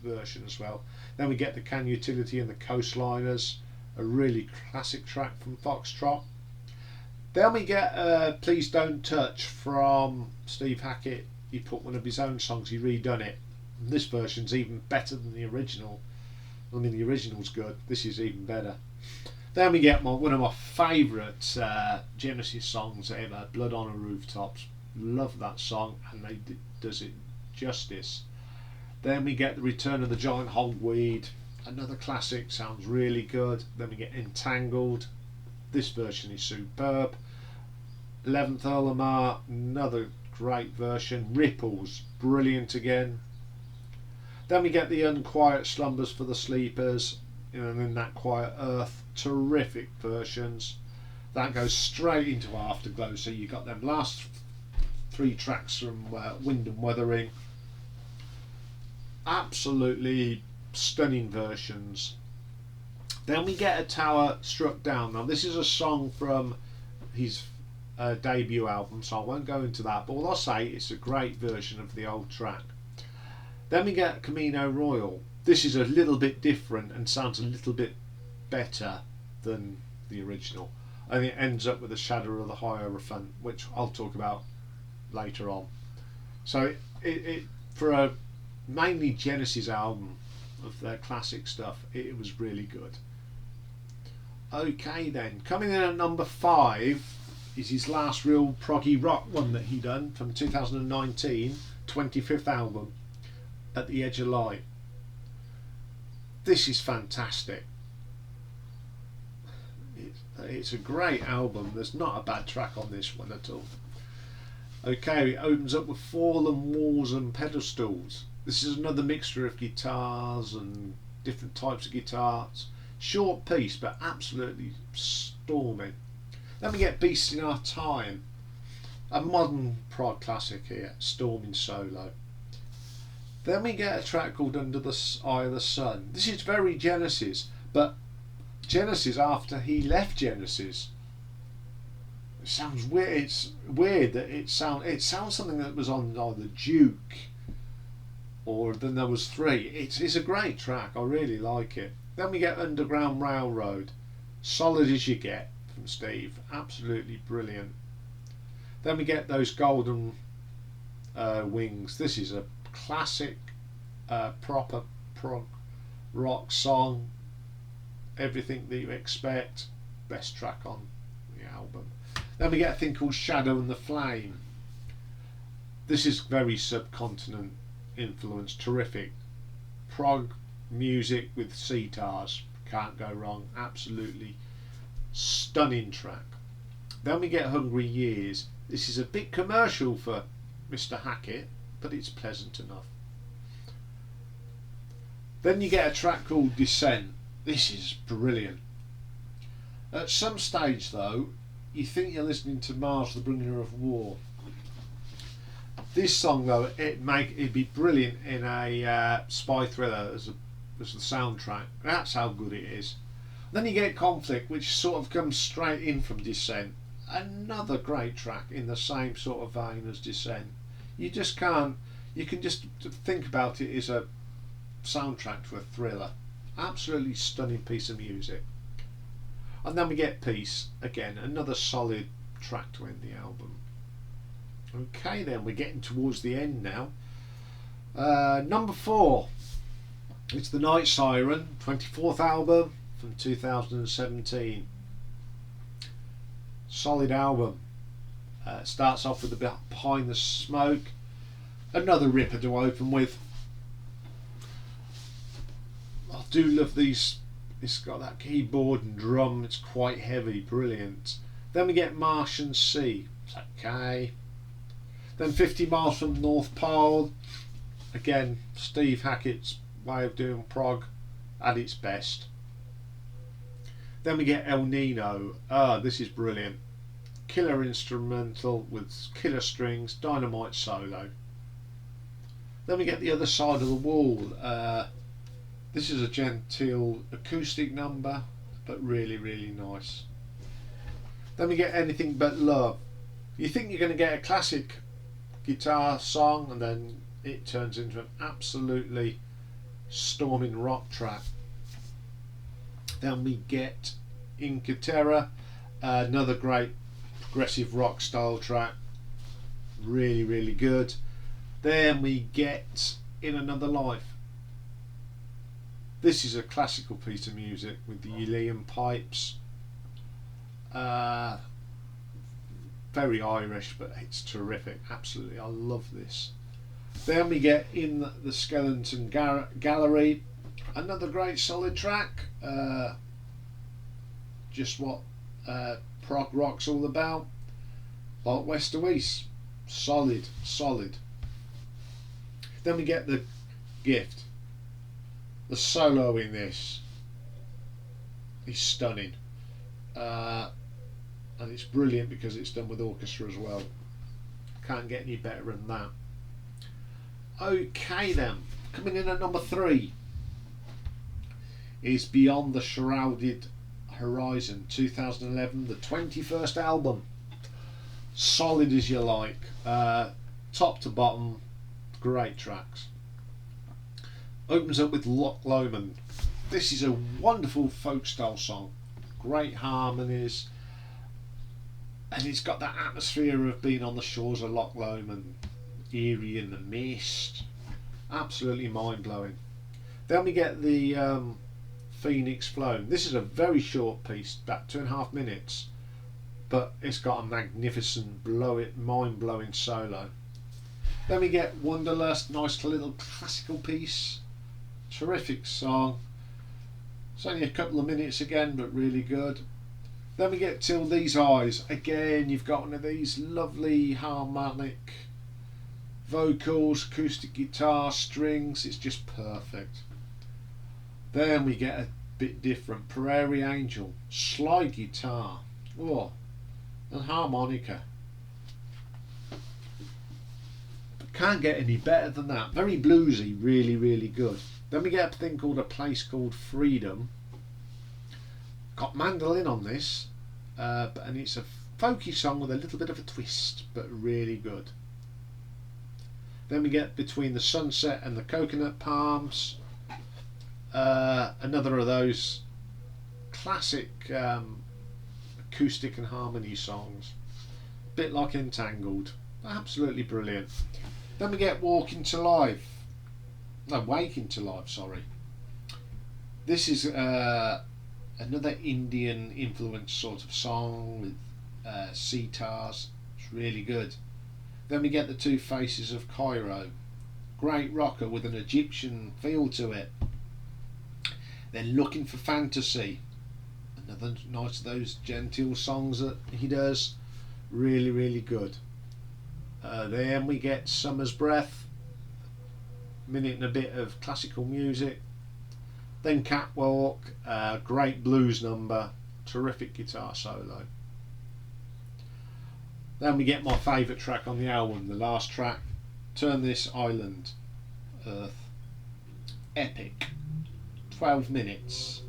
version as well. Then we get the Can Utility and the Coastliners, a really classic track from Foxtrot. Then we get Please Don't Touch from Steve Hackett. He put one of his own songs, he redone it. And this version's even better than the original. I mean, the original's good, this is even better. Then we get one of my favourite Genesis songs ever, Blood on a Rooftops. Love that song and they does it justice. Then we get The Return of the Giant Hogweed, another classic, sounds really good. Then we get Entangled, this version is superb. 11th Earl of Mar, another great version. Ripples, brilliant again. Then we get The Unquiet Slumbers for the Sleepers, and then That Quiet Earth, terrific versions. That goes straight into Afterglow, so you got them last 3 tracks from Wind and Wuthering. Absolutely stunning versions. Then we get A Tower Struck Down. Now this is a song from his debut album, so I won't go into that, but all I'll say it's a great version of the old track. Then we get Camino Royal. This is a little bit different and sounds a little bit better than the original, and it ends up with A Shadow of the Hierophant, which I'll talk about later on. So it for a mainly Genesis album of their classic stuff, it was really good. Okay then, coming in at number 5 is his last real proggy rock one that he done from 2019, 25th album, At the Edge of Light. This is fantastic. It's a great album, there's not a bad track on this one at all. Okay, it opens up with Fallen Walls and Pedestals. This is another mixture of guitars and different types of guitars. Short piece, but absolutely storming. Then we get Beasts in Our Time, a modern prog classic here, storming solo. Then we get a track called Under the Eye of the Sun. This is very Genesis, but Genesis after he left Genesis. It sounds weird. It's weird that it sounds something that was on either Duke or then there was 3. It's a great track, I really like it. Then we get Underground Railroad, solid as you get from Steve, absolutely brilliant. Then we get Those Golden Wings. This is a classic proper prog rock song, everything that you expect, best track on the album. Then we get a thing called Shadow and the Flame. This is very Subcontinent influence, terrific prog music with sitars, can't go wrong, absolutely stunning track. Then we get Hungry Years. This is a bit commercial for Mr. Hackett, but it's pleasant enough. Then you get a track called Descent. This is brilliant. At some stage though you think you're listening to Mars the Bringer of War. This song though, it'd be brilliant in a spy thriller as the soundtrack. That's how good it is. Then you get Conflict, which sort of comes straight in from Descent. Another great track in the same sort of vein as Descent. You can just think about it as a soundtrack to a thriller. Absolutely stunning piece of music. And then we get Peace, again, another solid track to end the album. Okay then, we're getting towards the end now. Number 4, it's the Night Siren, 24th album from 2017. Solid album. Starts off with a bit Behind the Smoke, another ripper to open with. I do love these. It's got that keyboard and drum, it's quite heavy, brilliant. Then we get Martian Sea, it's okay. Then 50 Miles from the North Pole, again Steve Hackett's way of doing prog at its best. Then we get El Nino, this is brilliant. Killer instrumental with killer strings, dynamite solo. Then we get The Other Side of the Wall. This is a genteel acoustic number, but really, really nice. Then we get Anything But Love. You think you're going to get a classic guitar song, and then it turns into an absolutely storming rock track. Then we get Inca Terra, another great progressive rock style track. Really, really good. Then we get In Another Life. This is a classical piece of music with the Uilleann pipes. Very Irish, but it's terrific. Absolutely, I love this. Then we get In the Skeleton Gallery, another great solid track. Just what prog rock's all about. Like West to East, solid, solid. Then we get The Gift. The solo in this is stunning, and it's brilliant because it's done with orchestra as well. Can't get any better than that. Okay then, coming in at number 3 is Beyond the Shrouded Horizon, 2011, the 21st album. Solid as you like, top to bottom, great tracks. Opens up with Loch Lomond. This is a wonderful folk style song, great harmonies, and it's got that atmosphere of being on the shores of Loch Lomond, eerie in the mist. Absolutely mind blowing. Then we get the Phoenix Flown. This is a very short piece, about 2.5 minutes, but it's got a magnificent, mind blowing solo. Then we get Wanderlust, nice little classical piece. Terrific song. It's only a couple of minutes again, but really good. Then we get Till These Eyes. Again, you've got one of these lovely harmonic vocals, acoustic guitar, strings. It's just perfect. Then we get a bit different. Prairie Angel, slide guitar, and harmonica. Can't get any better than that. Very bluesy, really, really good. Then we get a thing called A Place Called Freedom. Got mandolin on this, and it's a folky song with a little bit of a twist, but really good. Then we get Between the Sunset and the Coconut Palms. Another of those classic acoustic and harmony songs. A bit like Entangled. Absolutely brilliant. Then we get Waking to Life. Sorry. This is another Indian influence sort of song with sitars. It's really good. Then we get The Two Faces of Cairo. Great rocker with an Egyptian feel to it. Then Looking for Fantasy. Another nice of those genteel songs that he does. Really, really good. Then we get Summer's Breath. Minute and a bit of classical music. Then Catwalk, great blues number, terrific guitar solo. Then we get my favourite track on the album, the last track, Turn This Island Earth. Epic, 12 minutes,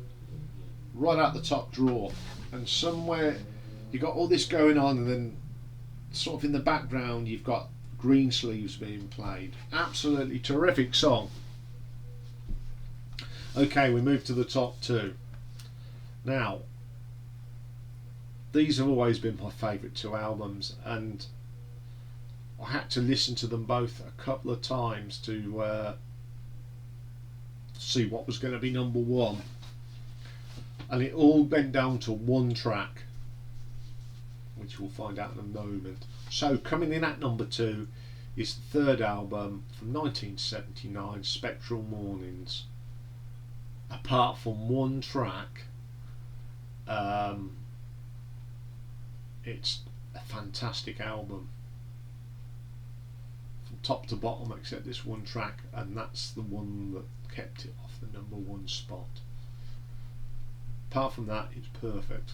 right out the top drawer, and somewhere you got all this going on, and then sort of in the background you've got Greensleeves being played. Absolutely terrific song. Okay, we move to the top two. Now, these have always been my favourite two albums, and I had to listen to them both a couple of times to see what was going to be number one, and it all went down to one track, which we'll find out in a moment. So coming in at number two is the third album from 1979, Spectral Mornings. Apart from one track, it's a fantastic album from top to bottom except this one track, and that's the one that kept it off the number one spot. Apart from that, it's perfect.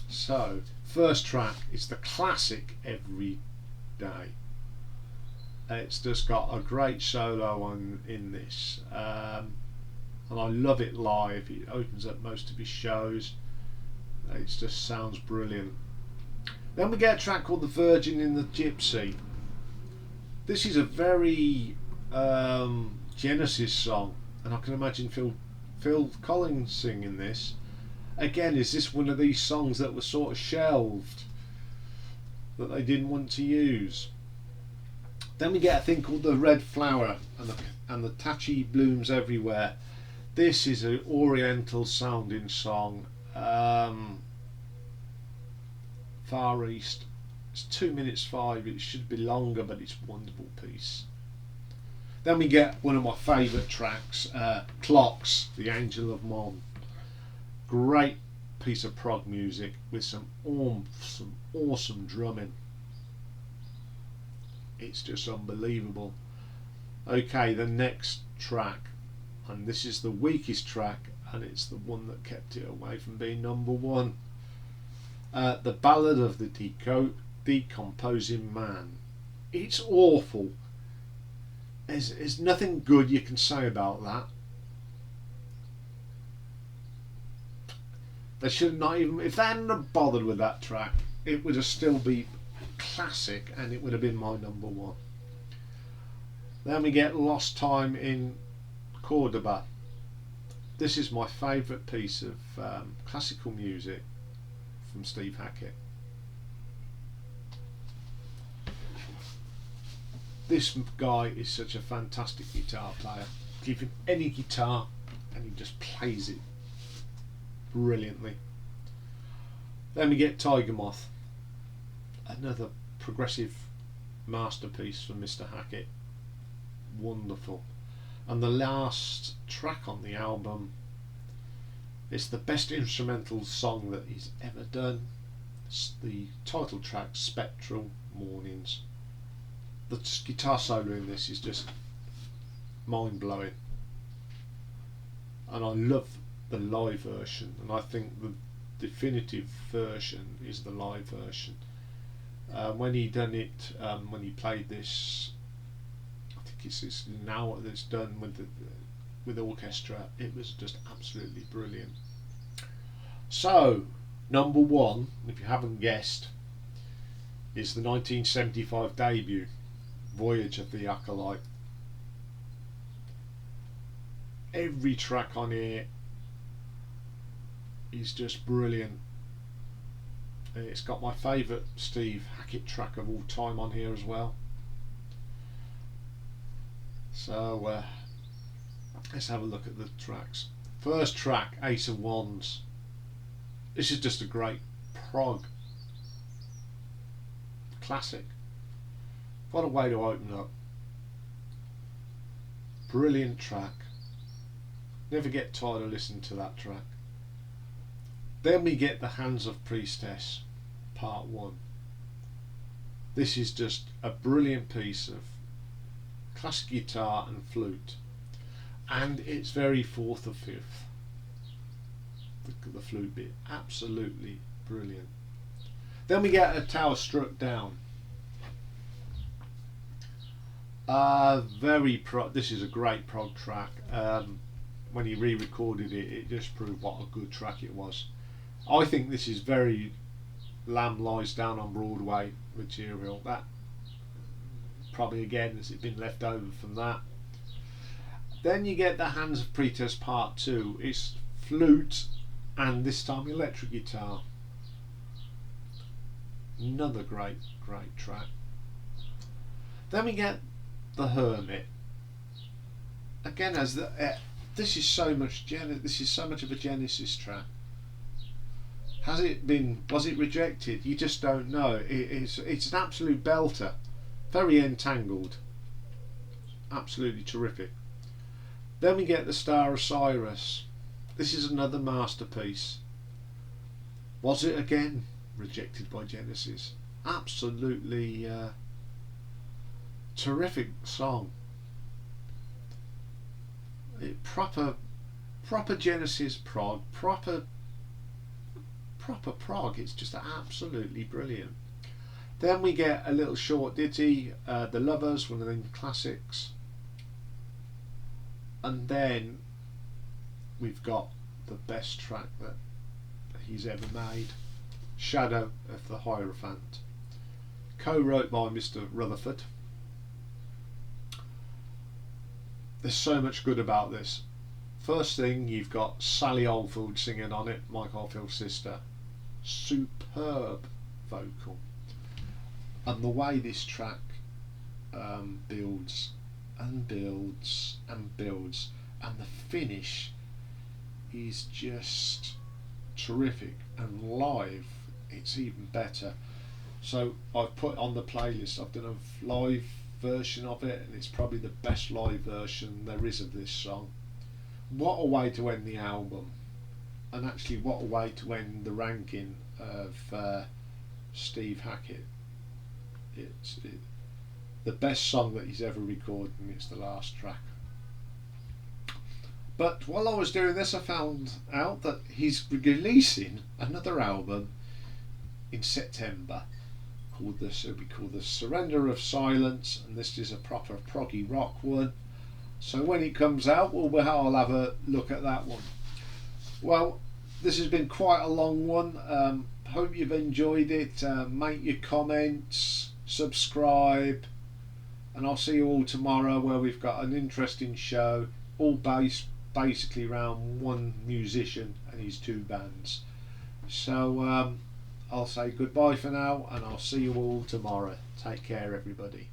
So first track is the classic Every Day. It's just got a great solo in this, and I love it live. It opens up most of his shows. It just sounds brilliant. Then we get a track called The Virgin in the Gypsy. This is a very Genesis song, and I can imagine Phil Collins singing this. Again, is this one of these songs that was sort of shelved, that they didn't want to use? Then we get a thing called The Red Flower and the Tatchy Blooms Everywhere. This is an oriental sounding song, Far East. It's 2 minutes 5. It should be longer, but it's a wonderful piece. Then we get one of my favourite tracks, Clocks, The Angel of Mon. Great piece of prog music with some awesome drumming. It's just unbelievable. Okay, the next track, and this is the weakest track, and it's the one that kept it away from being number one. The Ballad of the Decomposing Man. It's awful. There's nothing good you can say about that. They should not even, if they hadn't have bothered with that track, it would have still be classic, and it would have been my number one. Then we get Lost Time in Cordoba. This is my favourite piece of classical music from Steve Hackett. This guy is such a fantastic guitar player. Give him any guitar and he just plays it brilliantly. Then we get Tiger Moth, another progressive masterpiece from Mr. Hackett. Wonderful. And the last track on the album is the best instrumental song that he's ever done. It's the title track, Spectral Mornings. The guitar solo in this is just mind-blowing, and I love the live version, and I think the definitive version is the live version. When he done it, when he played this, I think it's now that it's done with orchestra, it was just absolutely brilliant. So number one, if you haven't guessed, is the 1975 debut, Voyage of the Acolyte. Every track on here is just brilliant. It's got my favourite Steve Hackett track of all time on here as well. So let's have a look at the tracks. First track, Ace of Wands. This is just a great prog classic. What a way to open up. Brilliant track. Never get tired of listening to that track. Then we get The Hands of Priestess, part 1. This is just a brilliant piece of classic guitar and flute, and it's very fourth or fifth. The flute bit, absolutely brilliant. Then we get A Tower Struck Down. This is a great prog track. When he re-recorded it, it just proved what a good track it was. I think this is very Lamb Lies Down on Broadway material. That probably again has it been left over from that. Then you get the Hands of Pretos Part 2. It's flute and this time electric guitar. Another great track. Then we get The Hermit. Again, as the this is so much of a Genesis track. Was it rejected? You just don't know. It's an absolute belter. Very entangled. Absolutely terrific. Then we get The Star of Cyrus. This is another masterpiece. Was it again rejected by Genesis? Absolutely terrific song. Proper Genesis prog, proper prog. It's just absolutely brilliant. Then we get a little short ditty, The Lovers, one of them classics. And then we've got the best track that he's ever made, Shadow of the Hierophant, co-wrote by Mr. Rutherford. There's so much good about this. First thing, you've got Sally Oldfield singing on it, Mike Oldfield's sister. Superb vocal. And the way this track builds and builds and builds, and the finish is just terrific, and live it's even better. So I've put on the playlist, I've done a live version of it, and it's probably the best live version there is of this song. What a way to end the album, and actually what a way to end the ranking of Steve Hackett. It's the best song that he's ever recorded, and it's the last track. But while I was doing this, I found out that he's releasing another album in September called it'll be called The Surrender of Silence, and this is a proper proggy rock one. So when it comes out, I'll have a look at that one. Well, this has been quite a long one. Hope you've enjoyed it. Make your comments, subscribe, and I'll see you all tomorrow, where we've got an interesting show, all based basically around one musician and his two bands. So I'll say goodbye for now, and I'll see you all tomorrow. Take care, everybody.